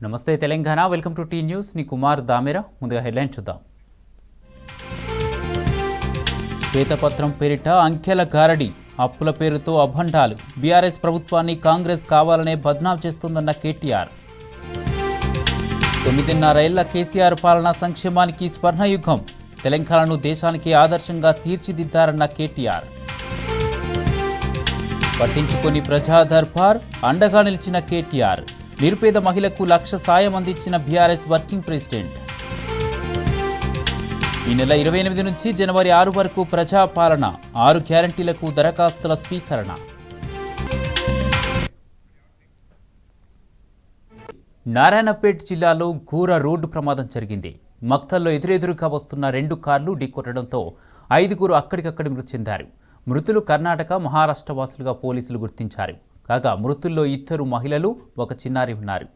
నమస్తే Telangana, welcome to T News. ని కుమార్ దామెరా. ముందుగా హెడ్లైన్ చూద్దాం. శ్వేతపత్రం పేరిట అంకెల గారడి, అప్పుల పేరుతో అభండాలు. బీఆర్ఎస్ ప్రభుత్వాన్ని కాంగ్రెస్ కావాలనే బద్నాం చేస్తుందన్న కేటీఆర్. 9.5 ఏళ్ల కేసీఆర్ పాలన సంక్షేమానికి స్వర్ణయుగం. తెలంగాణను దేశానికి ఆదర్శంగా తీర్చిదిద్దారన్న కేటీఆర్. పట్టించుకొని ప్రజా దర్బార్, అండగా నిలిచిన కేటీఆర్. నిరుపేద మహిళకు 1,00,000 సాయం అందించిన బీఆర్ఎస్ వర్కింగ్ ప్రెసిడెంట్. ఈ నెల 28 నుంచి జనవరి 6 వరకు ప్రజాపాలన, 6 గ్యారంటీలకు దరఖాస్తుల స్వీకరణ. నారాయణపేట జిల్లాలో ఘోర రోడ్డు ప్రమాదం జరిగింది. మక్తల్లో ఎదురెదురుగా వస్తున్న 2 కార్లు ఢీకొట్టడంతో 5గురు అక్కడికక్కడి మృతి చెందారు. మృతులు కర్ణాటక, మహారాష్ట్ర వాసులుగా పోలీసులు గుర్తించారు. కాగా మృతుల్లో 2 మహిళలు, 1 చిన్నారి ఉన్నారు.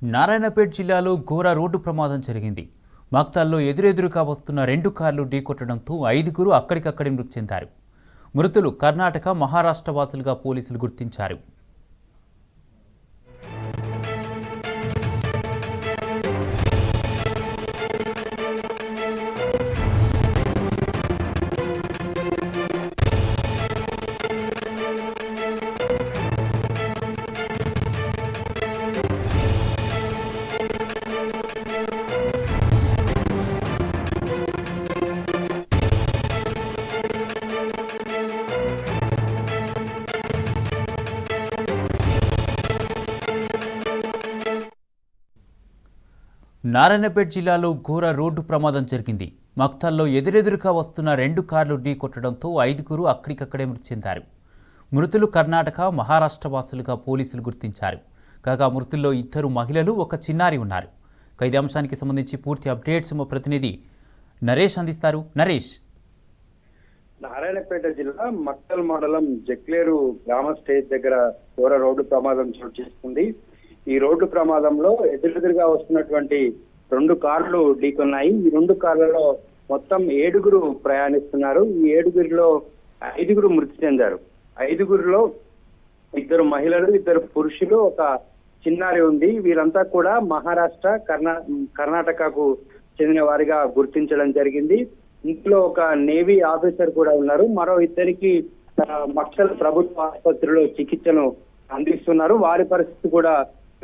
నారాయణపేట జిల్లాలో ఘోర రోడ్డు ప్రమాదం జరిగింది. మక్తాల్లో ఎదురెదురుగా వస్తున్న 2 కార్లు ఢీకొట్టడంతో 5గురు అక్కడికక్కడి మృతి చెందారు. మృతులు కర్ణాటక, మహారాష్ట్ర వాసులుగా పోలీసులు గుర్తించారు. నారాయణపేట జిల్లాలో ఘోర రోడ్డు ప్రమాదం జరిగింది. మక్తాల్లో ఎదురెదురుగా వస్తున్న 2 కార్లు ఢీకొట్టడంతో 5గురు అక్కడికక్కడే మృతి చెందారు. మృతులు కర్ణాటక, మహారాష్ట్ర వాసులుగా పోలీసులు గుర్తించారు. కాగా మృతుల్లో 2 మహిళలు, 1 చిన్నారి ఉన్నారు. ఈ అంశానికి సంబంధించి పూర్తి అప్డేట్స్ మా ప్రతినిధి నరేష్ అందిస్తారు. నరేష్. నారాయణపేట జిల్లా మక్తల్ మండలం జక్లేరు గ్రామ స్టేజ్ దగ్గర ఘోర రోడ్డు ప్రమాదం చోటు చేసుకుంది. ఈ రోడ్డు ప్రమాదంలో ఎదురెదురుగా వస్తున్నటువంటి 2 కార్లు ఢీకొన్నాయి. ఈ 2 కార్లలో మొత్తం 7గురు ప్రయాణిస్తున్నారు. ఈ 7గురిలో 5గురు మృతి చెందారు. 5గురిలో 2 మహిళలు, 2 పురుషులు, 1 చిన్నారి ఉంది. వీరంతా కూడా మహారాష్ట్ర, కర్ణాటకకు చెందిన వారిగా గుర్తించడం జరిగింది. ఇంట్లో 1 నేవీ ఆఫీసర్ కూడా ఉన్నారు. మరో 2కి మక్తల్ ప్రభుత్వ ఆసుపత్రిలో చికిత్సను అందిస్తున్నారు. వారి పరిస్థితి కూడా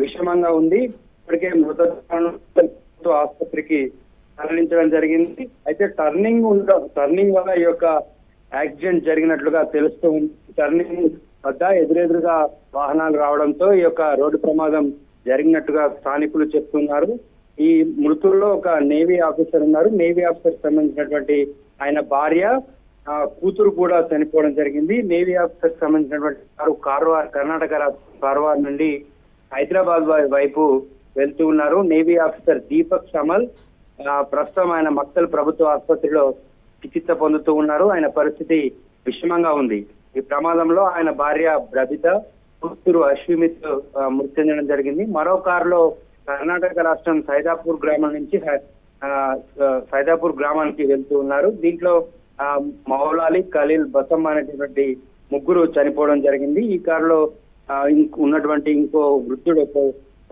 విషమంగా ఉంది. ఇప్పటికే మృతదేహాలను ఆసుపత్రికి తరలించడం జరిగింది. అయితే టర్నింగ్ వల్ల ఈ యొక్క యాక్సిడెంట్ జరిగినట్లుగా తెలుస్తూ ఉంది. టర్నింగ్ వద్ద ఎదురెదురుగా వాహనాలు రావడంతో ఈ యొక్క రోడ్డు ప్రమాదం జరిగినట్టుగా స్థానికులు చెప్తున్నారు. ఈ మృతుల్లో 1 నేవీ ఆఫీసర్ ఉన్నారు. నేవీ ఆఫీసర్ సంబంధించినటువంటి ఆయన భార్య, కూతురు కూడా చనిపోవడం జరిగింది. నేవీ ఆఫీసర్ సంబంధించినటువంటి కర్ణాటక కార్వార్ నుండి హైదరాబాద్ వైపు వెళ్తూ ఉన్నారు. నేవీ ఆఫీసర్ దీపక్ షమల్ ప్రస్తుతం ఆయన మక్తల్ ప్రభుత్వ ఆసుపత్రిలో చికిత్స పొందుతూ ఉన్నారు. ఆయన పరిస్థితి విషమంగా ఉంది. ఈ ప్రమాదంలో ఆయన భార్య బ్రబిత, కూతురు అశ్విమిత్ మృతి చెందడం జరిగింది. మరో కారులో కర్ణాటక రాష్ట్రం సైదాపూర్ గ్రామం నుంచి సైదాపూర్ గ్రామానికి వెళ్తూ ఉన్నారు. దీంట్లో మౌలాలి, ఖలీల్, బసమ్మ అనేటువంటి ముగ్గురు చనిపోవడం జరిగింది. ఈ కారులో ఉన్నటువంటి ఇంకో వృద్ధుడు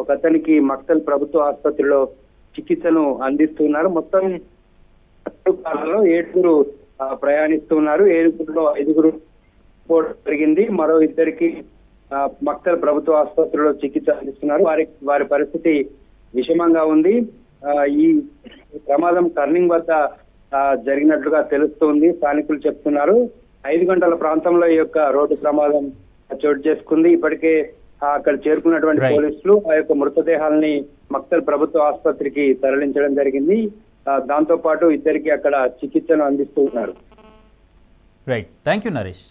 ఒక అతనికి మక్తల్ ప్రభుత్వ ఆసుపత్రిలో చికిత్సను అందిస్తున్నారు. మొత్తం కారులో 7 ప్రయాణిస్తున్నారు. 7లో 5 జరిగింది. మరో 2కి మక్తల్ ప్రభుత్వ ఆసుపత్రిలో చికిత్స అందిస్తున్నారు. వారి పరిస్థితి విషమంగా ఉంది. ఈ ప్రమాదం టర్నింగ్ వద్ద జరిగినట్లుగా తెలుస్తోంది. స్థానికులు చెప్తున్నారు. 5 గంటల ప్రాంతంలో ఈ యొక్క రోడ్డు ప్రమాదం చోటు చేసుకుంది. ఇప్పటికే అక్కడ చేరుకున్నటువంటి పోలీసులు ఆ యొక్క మృతదేహాలని మక్తల్ ప్రభుత్వ ఆసుపత్రికి తరలించడం జరిగింది. దాంతో పాటు 2కి అక్కడ చికిత్సను అందిస్తూ ఉన్నారు. Right, thank you Naresh.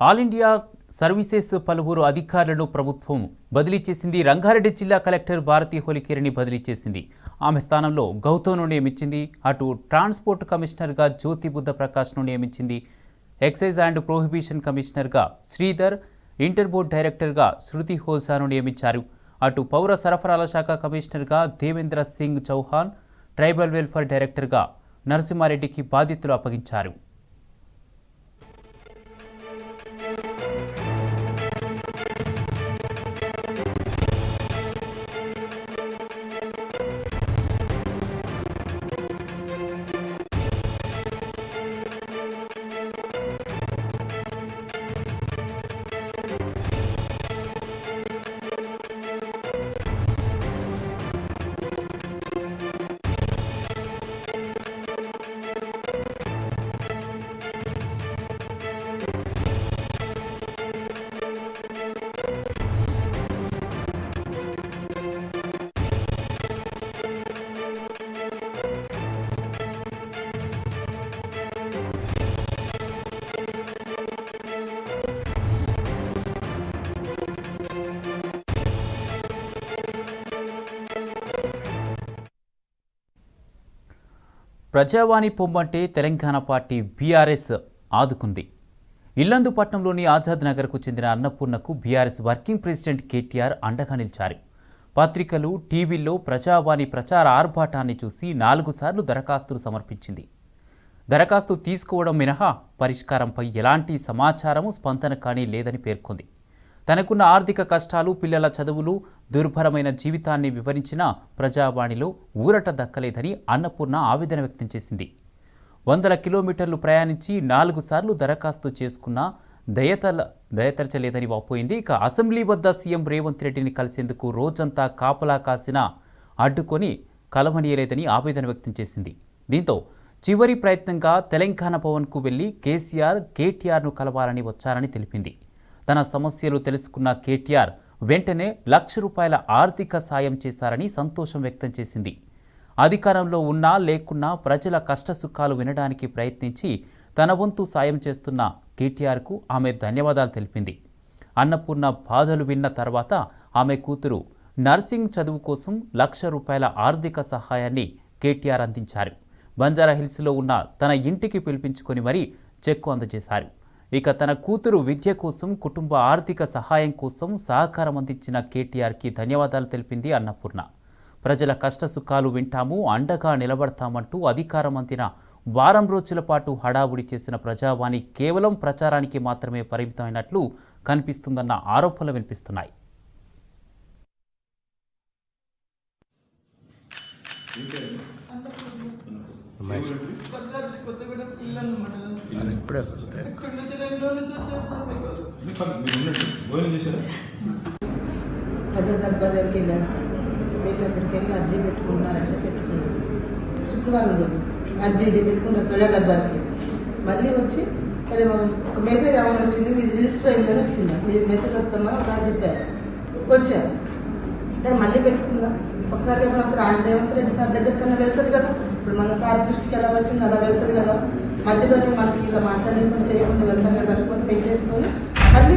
All India services పలువురు అధికారులను ప్రభుత్వం బదిలీ చేసింది. రంగారెడ్డి జిల్లా కలెక్టర్ భారతి హోలికేరిని బదిలీ చేసింది. ఆమె స్థానంలో గౌతమ్ను నియమించింది. అటు ట్రాన్స్పోర్ట్ కమిషనర్గా జ్యోతి బుద్ధ ప్రకాష్ను నియమించింది. ఎక్సైజ్ అండ్ ప్రొహిబిషన్ కమిషనర్గా శ్రీధర్, ఇంటర్బోర్డ్ డైరెక్టర్గా శృతి హోసాను నియమించారు. అటు పౌర సరఫరాల శాఖ కమిషనర్గా దేవేంద్ర సింగ్ చౌహాన్, ట్రైబల్ వెల్ఫేర్ డైరెక్టర్గా నరసింహారెడ్డికి బాధ్యతలు అప్పగించారు. ప్రజావాణి పొమ్మంటే తెలంగాణ పార్టీ బీఆర్ఎస్ ఆదుకుంది. ఇల్లందుపట్నంలోని ఆజాద్ నగర్కు చెందిన అన్నపూర్ణకు బీఆర్ఎస్ వర్కింగ్ ప్రెసిడెంట్ కేటీఆర్ అండగా నిలిచారు. పత్రికలు, టీవీల్లో ప్రజావాణి ప్రచార ఆర్భాటాన్ని చూసి 4 సార్లు దరఖాస్తులు సమర్పించింది. దరఖాస్తు తీసుకోవడం మినహా పరిష్కారంపై ఎలాంటి సమాచారము, స్పందన కానీ లేదని పేర్కొంది. తనకున్న ఆర్థిక కష్టాలు, పిల్లల చదువులు, దుర్భరమైన జీవితాన్ని వివరించిన ప్రజావాణిలో ఊరట దక్కలేదని అన్నపూర్ణ ఆవేదన వ్యక్తం చేసింది. 100 కిలోమీటర్లు ప్రయాణించి 4 సార్లు దరఖాస్తు చేసుకున్నా దయతరచలేదని వాపోయింది. ఇక అసెంబ్లీ వద్ద సీఎం రేవంత్ రెడ్డిని కలిసేందుకు రోజంతా కాపలా కాసినా అడ్డుకొని కలవనీయలేదని ఆవేదన వ్యక్తం చేసింది. దీంతో చివరి ప్రయత్నంగా తెలంగాణ భవన్కు వెళ్లి కేటీఆర్ను కలవాలని వచ్చారని తెలిపింది. తన సమస్యలు తెలుసుకున్న కేటీఆర్ వెంటనే ₹1,00,000 ఆర్థిక సాయం చేశారని సంతోషం వ్యక్తం చేసింది. అధికారంలో ఉన్నా లేకున్నా ప్రజల కష్టసుఖాలు వినడానికి ప్రయత్నించి తన వంతు సాయం చేస్తున్న కేటీఆర్కు ఆమె ధన్యవాదాలు తెలిపింది. అన్నపూర్ణ బాధలు విన్న తర్వాత ఆమె కూతురు నర్సింగ్ చదువు కోసం ₹1,00,000 ఆర్థిక సహాయాన్ని కేటీఆర్ అందించారు. బంజారాహిల్స్లో ఉన్న తన ఇంటికి పిలిపించుకొని మరీ చెక్కు అందజేశారు. ఇక తన కూతురు విద్య కోసం, కుటుంబ ఆర్థిక సహాయం కోసం సహకారం అందించిన కేటీఆర్కి ధన్యవాదాలు తెలిపింది అన్నపూర్ణ. ప్రజల కష్టసుఖాలు వింటాము, అండగా నిలబడతామంటూ అధికారం అందిన వారం రోజుల పాటు హడావుడి చేసిన ప్రజావాణి కేవలం ప్రచారానికి మాత్రమే పరిమితమైనట్లు కనిపిస్తుందన్న ఆరోపణలు వినిపిస్తున్నాయి. ప్రజా దర్బార్ దగ్గరికి వెళ్ళాను సార్. వెళ్ళి అక్కడికి వెళ్ళి అర్జీ పెట్టుకున్నారంటే పెట్టుకున్నాను. శుక్రవారం రోజు అర్జీ ఇది పెట్టుకున్నారు ప్రజా దర్బార్కి. మళ్ళీ వచ్చి సరే ఒక మెసేజ్ ఏమైనా వచ్చింది, మీరు రిజిస్టర్ అయిందని వచ్చిందా, మీరు మెసేజ్ వస్తామని ఒకసారి చెప్పారు. వచ్చారు సరే మళ్ళీ పెట్టుకుందాం ఒకసారి చెప్పిన సార్. ఆయన రేవంత్ రెడ్డి సార్ దగ్గర కన్నా వెళ్తుంది కదా, ఇప్పుడు మన సార్ దృష్టికి ఎలా వచ్చింది అలా వెళ్తుంది కదా, మధ్యలోనే మనకి ఇలా మాట్లాడకుండా చేయకుండా వెళ్తాను కదా కట్టుకొని పెట్టేసుకొని మళ్ళీ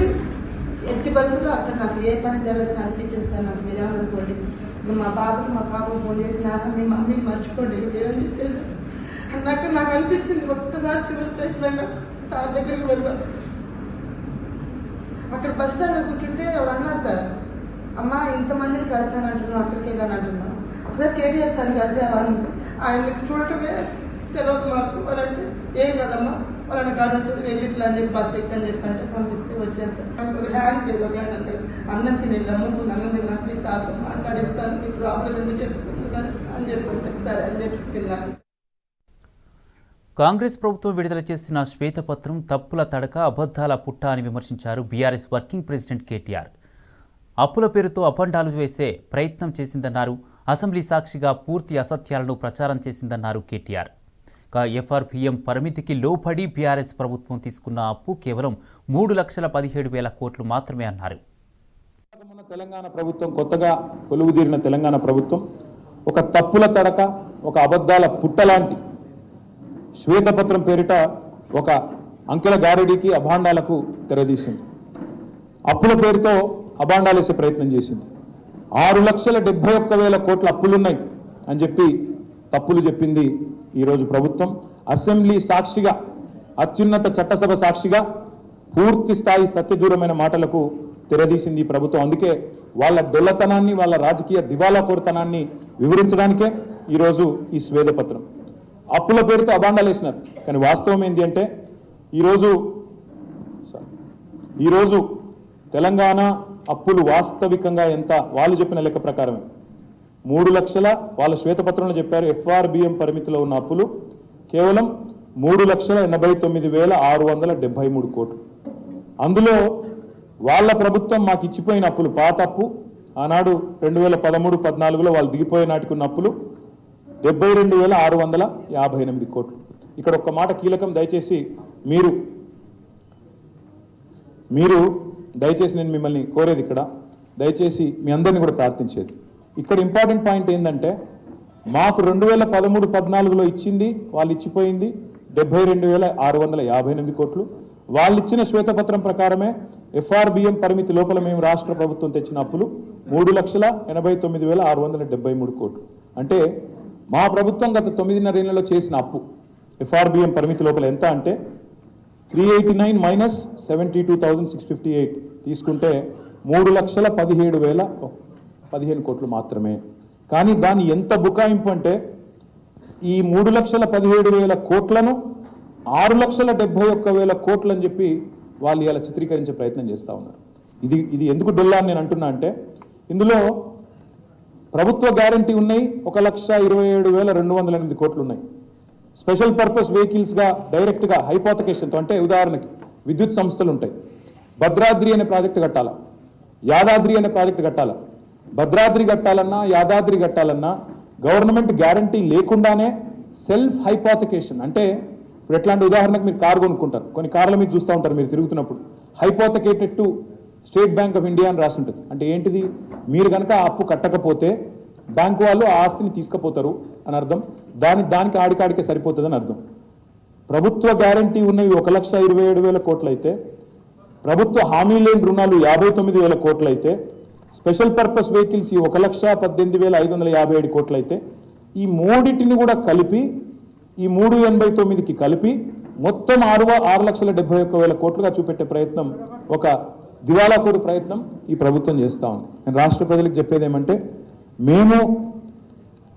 ఎట్టి పరిస్థితుల్లో అక్కడ నాకు ఏ పని జరగదని అనిపించింది సార్. నాకు మీరేమనుకోండి, మా పాపకు ఫోన్ చేసి నాన్న మీ మమ్మీని మర్చిపోండి ఏమని చెప్పేసి అన్నాక నాకు అనిపించింది ఒక్కసారి చివరి ప్రయత్నంగా సార్ దగ్గరికి వెళ్దాం. అక్కడ బస్ స్టాండ్లో కూర్చుంటే ఎవరు అన్నారు సార్, అమ్మ ఇంతమందిని కలిసాను అంటున్నాను, అక్కడికి వెళ్ళాను అంటున్నాను, ఒకసారి కేటీఆర్ సార్ని కలిసేవాళ్ళు, ఆయనకి చూడటమే తెలియదు మాకు. వాళ్ళంటే ఏం కదమ్మా వాళ్ళని కాదు ఉంటుంది వెళ్ళిట్లా అని చెప్పి బస్ ఎక్కని చెప్పంటే పంపిస్తే వచ్చాను సార్. ఒక హ్యాండ్ లేదు, ఒక హ్యాండ్ అంటే అన్నం తినేళ్ళమ్మ ముందు అన్నం తిన్నా ప్లీజ్ సార్తో మాట్లాడిస్తాను, మీ ప్రాబ్లం ఎందుకు చెప్పుకుంటున్నాను అని చెప్పంటే సరే అని చెప్పి తిన్నాను. కాంగ్రెస్ ప్రభుత్వం విడుదల చేసిన శ్వేతపత్రం తప్పుల తడక, అబద్ధాల పుట్ట అని విమర్శించారు బీఆర్ఎస్ వర్కింగ్ ప్రెసిడెంట్ కేటీఆర్. అప్పుల పేరుతో అపండాలు వేసే ప్రయత్నం చేసిందన్నారు. అసెంబ్లీ సాక్షిగా పూర్తి అసత్యాలను ప్రచారం చేసిందన్నారు కేటీఆర్. ఎఫ్ఆర్పిఎం పరిమితికి లోబడి బీఆర్ఎస్ ప్రభుత్వం తీసుకున్న అప్పు కేవలం 3,17,000 కోట్లు మాత్రమే అన్నారు. తెలంగాణ ప్రభుత్వం కొత్తగా కొలువుదీరిన తెలంగాణ ప్రభుత్వం ఒక తప్పుల తడక, ఒక అబద్ధాల పుట్టలాంటి శ్వేతపత్రం పేరిట ఒక అంకెల గారడీకి, అభాండాలకు తెరదీసింది. అప్పుల పేరుతో అభాండాలు వేసే ప్రయత్నం చేసింది. 6,71,000 కోట్ల అప్పులున్నాయి అని చెప్పి తప్పులు చెప్పింది ఈరోజు ప్రభుత్వం. అసెంబ్లీ సాక్షిగా, అత్యున్నత చట్టసభ సాక్షిగా పూర్తి స్థాయి సత్యదూరమైన మాటలకు తెరదీసింది ఈ ప్రభుత్వం. అందుకే వాళ్ళ డొల్లతనాన్ని, వాళ్ళ రాజకీయ దివాలా కోరుతనాన్ని వివరించడానికే ఈరోజు ఈ శ్వేతపత్రం. అప్పుల పేరుతో అభాండాలు వేసినారు, కానీ వాస్తవం ఏంటి అంటే ఈరోజు తెలంగాణ అప్పులు వాస్తవికంగా ఎంత, వాళ్ళు చెప్పిన లెక్క ప్రకారమే 3 లక్షల, వాళ్ళ శ్వేతపత్రంలో చెప్పారు ఎఫ్ఆర్బిఎం పరిమితిలో ఉన్న అప్పులు కేవలం 3,89,673 కోట్లు. అందులో వాళ్ళ ప్రభుత్వం మాకు ఇచ్చిపోయిన అప్పులు, పాత అప్పు ఆనాడు 2013-14లో వాళ్ళు దిగిపోయే నాటికి ఉన్న అప్పులు 72,658 కోట్లు. ఇక్కడ ఒక్క మాట కీలకం, దయచేసి మీరు దయచేసి నేను మిమ్మల్ని కోరేది, ఇక్కడ దయచేసి మీ అందరినీ కూడా ప్రార్థించేది, ఇక్కడ ఇంపార్టెంట్ పాయింట్ ఏంటంటే మాకు 2013-14లో ఇచ్చింది, వాళ్ళు ఇచ్చిపోయింది 72,658 కోట్లు. వాళ్ళు ఇచ్చిన శ్వేతపత్రం ప్రకారమే ఎఫ్ఆర్బిఎం పరిమితి లోపల మేము రాష్ట్ర ప్రభుత్వం తెచ్చిన అప్పులు 3,89,673 కోట్లు. అంటే మా ప్రభుత్వం గత 9.5 ఏళ్లలో చేసిన అప్పు ఎఫ్ఆర్బిఎం పరిమితి లోపల ఎంత అంటే 389 మైనస్ 72,658 తీసుకుంటే 3,17,015 కోట్లు మాత్రమే. కానీ దాని ఎంత బుకాయింపు అంటే ఈ 3,17,000 కోట్లను 6,71,000 కోట్లు అని చెప్పి వాళ్ళు ఇలా చిత్రీకరించే ప్రయత్నం చేస్తూ ఉన్నారు. ఇది ఎందుకు డొల్లా అని నేను అంటున్నా అంటే ఇందులో ప్రభుత్వ గ్యారంటీ ఉన్నాయి 1,27,208 కోట్లు ఉన్నాయి. స్పెషల్ పర్పస్ వెహికల్స్గా డైరెక్ట్గా హైపోతకేషన్తో, అంటే ఉదాహరణకి విద్యుత్ సంస్థలు ఉంటాయి, భద్రాద్రి అనే ప్రాజెక్టు కట్టాలా, యాదాద్రి అనే ప్రాజెక్టు కట్టాలా, భద్రాద్రి కట్టాలన్నా యాదాద్రి కట్టాలన్నా గవర్నమెంట్ గ్యారంటీ లేకుండానే సెల్ఫ్ హైపోతకేషన్, అంటే ఇప్పుడు ఎట్లాంటి ఉదాహరణకు మీరు కారు కొనుక్కుంటారు, కొన్ని కార్ల మీద చూస్తూ ఉంటారు మీరు తిరుగుతున్నప్పుడు, hypothecated to State Bank of India అని రాసి ఉంటుంది. అంటే ఏంటిది, మీరు కనుక ఆ అప్పు కట్టకపోతే బ్యాంకు వాళ్ళు ఆ ఆస్తిని తీసుకుపోతారు అని అర్థం, దానికి ఆడికాడికే సరిపోతుందని అర్థం. ప్రభుత్వ గ్యారంటీ ఉన్నవి 1,27,000 కోట్లు అయితే, ప్రభుత్వ హామీ లేని రుణాలు 59,000 కోట్లు అయితే, స్పెషల్ పర్పస్ వెహికల్స్ 1,18,557 కోట్లు అయితే, ఈ మూడింటిని కూడా కలిపి ఈ 389కి కలిపి మొత్తం 6,71,000 కోట్లుగా చూపెట్టే ప్రయత్నం, ఒక దివాలాకోరు ప్రయత్నం ఈ ప్రభుత్వం చేస్తూ ఉంది. నేను రాష్ట్ర ప్రజలకు చెప్పేది ఏమంటే, మేము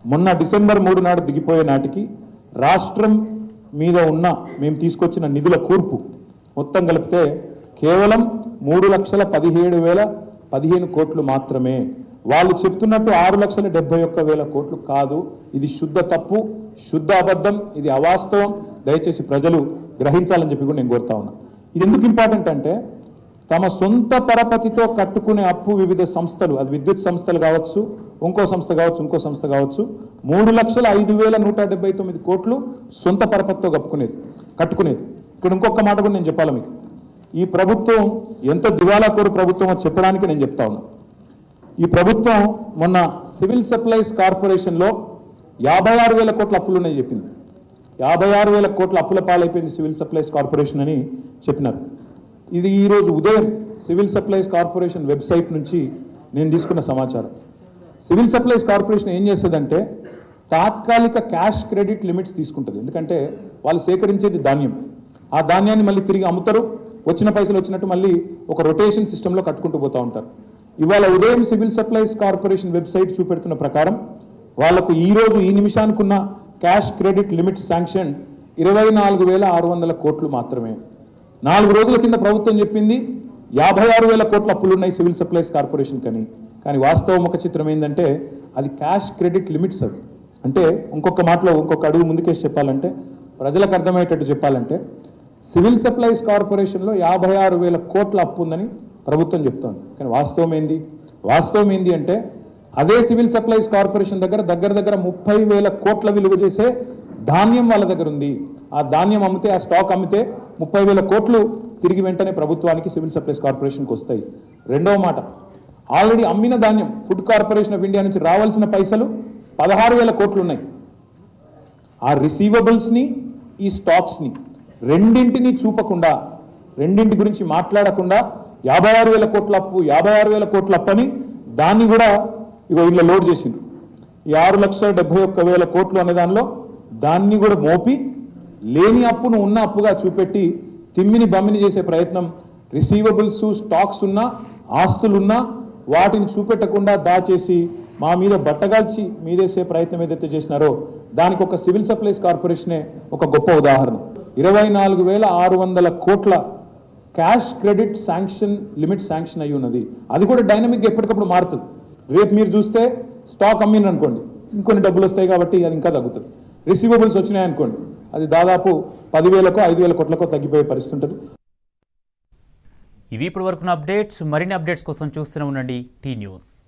మొన్న డిసెంబర్ 3 నాడు దిగిపోయే నాటికి రాష్ట్రం మీద ఉన్న మేము తీసుకొచ్చిన నిధుల కూర్పు మొత్తం కలిపితే కేవలం 3,17,015 కోట్లు మాత్రమే. వాళ్ళు చెప్తున్నట్టు 6,71,000 కోట్లు కాదు. ఇది శుద్ధ తప్పు, శుద్ధ అబద్ధం, ఇది అవాస్తవం. దయచేసి ప్రజలు గ్రహించాలని చెప్పి కూడా నేను కోరుతా ఉన్నా. ఇది ఎందుకు ఇంపార్టెంట్ అంటే, తమ సొంత పరపతితో కట్టుకునే అప్పు వివిధ సంస్థలు, అది విద్యుత్ సంస్థలు కావచ్చు, ఇంకో సంస్థ కావచ్చు, 3,05,179 కోట్లు సొంత పరపతితో కట్టుకునేది. ఇక్కడ ఇంకొక మాట కూడా నేను చెప్పాలి మీకు, ఈ ప్రభుత్వం ఎంత దివాలాకోరు ప్రభుత్వమో చెప్పడానికి నేను చెప్తా ఉన్నా. ఈ ప్రభుత్వం మొన్న సివిల్ సప్లైస్ కార్పొరేషన్లో 56,000 కోట్ల అప్పులు ఉన్నాయి చెప్పింది. 56,000 కోట్ల అప్పుల పాలైపోయింది సివిల్ సప్లైస్ కార్పొరేషన్ అని చెప్పినారు. ఇది ఈరోజు ఉదయం సివిల్ సప్లైస్ కార్పొరేషన్ వెబ్సైట్ నుంచి నేను తీసుకున్న సమాచారం. సివిల్ సప్లైస్ కార్పొరేషన్ ఏం చేస్తుందంటే తాత్కాలిక క్యాష్ క్రెడిట్ లిమిట్స్ తీసుకుంటుంది. ఎందుకంటే వాళ్ళు సేకరించేది ధాన్యం, ఆ ధాన్యాన్ని మళ్ళీ తిరిగి అమ్ముతారు, వచ్చిన పైసలు వచ్చినట్టు మళ్ళీ ఒక రొటేషన్ సిస్టంలో కట్టుకుంటూ పోతూ ఉంటారు. ఇవాళ ఉదయం సివిల్ సప్లైస్ కార్పొరేషన్ వెబ్సైట్ చూపెడుతున్న ప్రకారం వాళ్లకు ఈ రోజు ఈ నిమిషానికున్న క్యాష్ క్రెడిట్ లిమిట్ శాంక్షన్ 24,600 కోట్లు మాత్రమే. 4 రోజుల కింద ప్రభుత్వం చెప్పింది 56,000 కోట్ల అప్పులు ఉన్నాయి సివిల్ సప్లైస్ కార్పొరేషన్ కానీ వాస్తవ ముఖ చిత్రం ఏంటంటే అది క్యాష్ క్రెడిట్ లిమిట్స్. అవి అంటే ఇంకొక మాటలో ఇంకొక అడుగు ముందుకేసి చెప్పాలంటే, ప్రజలకు అర్థమయ్యేటట్టు చెప్పాలంటే, సివిల్ సప్లైస్ కార్పొరేషన్లో 56,000 కోట్ల అప్పు ఉందని ప్రభుత్వం చెప్తోంది. కానీ వాస్తవం ఏంది అంటే అదే సివిల్ సప్లైస్ కార్పొరేషన్ దగ్గర 30,000 కోట్ల విలువ చేసే ధాన్యం వాళ్ళ దగ్గర ఉంది. ఆ ధాన్యం అమ్మితే, ఆ స్టాక్ అమ్మితే 30,000 కోట్లు తిరిగి వెంటనే ప్రభుత్వానికి సివిల్ సప్లైస్ కార్పొరేషన్కి వస్తాయి. రెండవ మాట, ఆల్రెడీ అమ్మిన ధాన్యం ఫుడ్ కార్పొరేషన్ ఆఫ్ ఇండియా నుంచి రావాల్సిన పైసలు 16,000 కోట్లు ఉన్నాయి. ఆ రిసీవబుల్స్ని, ఈ స్టాక్స్ని రెండింటిని చూపకుండా, రెండింటి గురించి మాట్లాడకుండా 56,000 కోట్ల అప్పు అని దాన్ని కూడా ఇలా లోడ్ చేసిండ్రు. ఈ 6,71,000 కోట్లు అనే దానిలో దాన్ని కూడా మోపి లేని అప్పును ఉన్న అప్పుగా చూపెట్టి తిమ్మిని బమ్మిని చేసే ప్రయత్నం. రిసీవబుల్స్, స్టాక్స్ ఉన్నా, ఆస్తులున్నా వాటిని చూపెట్టకుండా దాచేసి మా మీద బట్టగాల్చి మీదేసే ప్రయత్నం ఏదైతే చేసినారో దానికి ఒక సివిల్ సప్లైస్ కార్పొరేషనే ఒక గొప్ప ఉదాహరణ. 24,600 కోట్ల cash credit sanction limit sanction అయి ఉన్నది. అది కూడా డైనమిక్గా ఎప్పటికప్పుడు మారుతుంది. రేపు మీరు చూస్తే స్టాక్ అమ్మిన అనుకోండి, ఇంకొన్ని డబ్బులు వస్తాయి కాబట్టి అది ఇంకా తగ్గుతుంది. రిసీవబుల్స్ వచ్చినాయనుకోండి, అది దాదాపు 10,000కో 5,000 కోట్లకో తగ్గిపోయే పరిస్థితి ఉంటుంది. ఇవి ఇప్పటి వరకు అప్డేట్స్. మరిన్ని అప్డేట్స్ కోసం చూస్తూనే ఉండండి టీ న్యూస్.